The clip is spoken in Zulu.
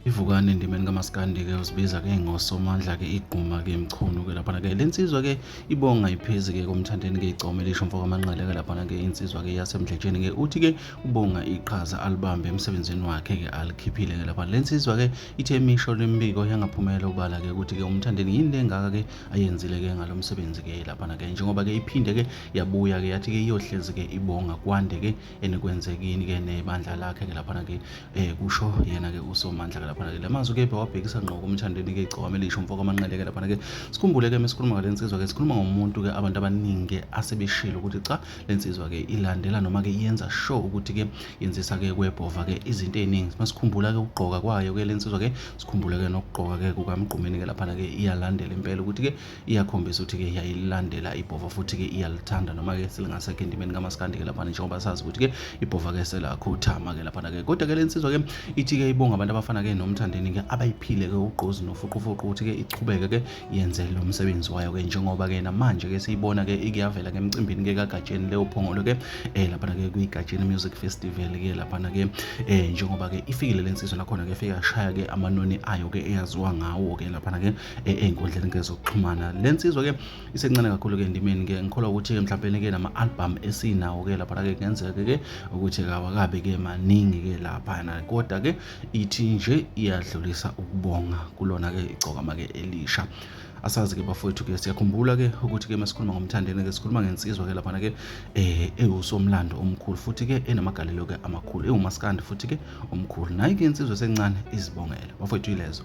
Ivukani endimeni kaMaskandi-ke usibiza-ke ngosomandla-ke igquma-ke mchunu-ke laphana-ke. Le nsizwa-ke ibonga iphezi-ke komthandeni-ke igcome elisho mfoko amanqele-ke laphana-ke insizwa-ke yasemdletsheni-ke uthi-ke ubonga iqhaza alibambe emsebenzini wakhe-ke alikhiphile-ke lapha. Le nsizwa-ke ithe imisho lembiko yangaphumela ubala-ke ukuthi-ke umthandeni yini lengaka-ke ayenzile-ke ngalo msebenzi-ke laphana-ke. Njengoba-ke iphinde-ke yabuya-ke yathi-ke iyohlezi-ke ibonga kwande-ke enikwenzekini-ke nebandla lakhe-ke laphana-ke kusho yena-ke uSomandla-ke laphana-ke. La mazwi-ke bewabhekisa ngqo kumthandeni-ke igcokama elisho umfoko amanqele-ke laphana-ke. Sikhumbule-ke mesikhuluma ngale nsizwa-ke sikhuluma ngomuntu-ke abantu abaningi asebeshilo ukuthi cha le nsizwa-ke ilandela noma-ke yenza sure ukuthi-ke yenzisa-ke kwebhova-ke izinto ey'ningi. Masikhumbula-ke ukugqoka kwayo-ke le nsizwa-ke sikhumbule-ke nokugqoka-ke kukaMgqumeni-ke laphana-ke iyalandela impela ukuthi-ke iyakhombisa ukuthi-ke iyayilandela ibhova futhi-ke iyalithanda noma-ke selingasekho endimeni kaMaskandi-ke laphana njengoba sazi ukuthi-ke ibhova-ke selakhothama-ke laphana-ke. Kodwa-ke le nsizwa-ke ithi-ke ibonga abantu abafana-ke nomthandeni-ke abayiphile-ke ugqozi nofuqufuqu ukuthi-ke ichubeke-ke yenze lo msebenzi wayo-ke njengoba-ke namanje-ke siyibona-ke ikuyavela-ke emcimbini-ke kaGatsheni leyo phongolo-ke laphana-ke kwiGatsheni Music Festival-ke laphana-ke njengoba-ke ifikile le nsizwa nakhona-ke ifike yashaya-ke amanoni ayo-ke eyaziwa ngawo-ke laphana-ke ey'nkundleni-ke zokuxhumana. Le nsizwa-ke isencane kakhulu-ke endimeni-ke ngikholwa ukuthi-ke mhlawumbe-ke nama-album esinawo-ke laphana-ke kungenzeka-ke ukuthi awakabe-ke maningi-ke laphana kodwa-ke ithi nje iyadlulisa ukubonga kulona-ke igcokama-ke elisha. Asazi-ke bafowethu-ke siyakhumbula-ke ukuthi-ke masikhuluma ngomthandeni-ke sikhuluma ngensizwa-ke laphana-ke ewusomlando omkhulu futhi-ke enamagalelo-ke amakhulu ewumaskandi futhi-ke omkhulu. Nayi-ke insizwa esencane izibongela bafowethu yilezo.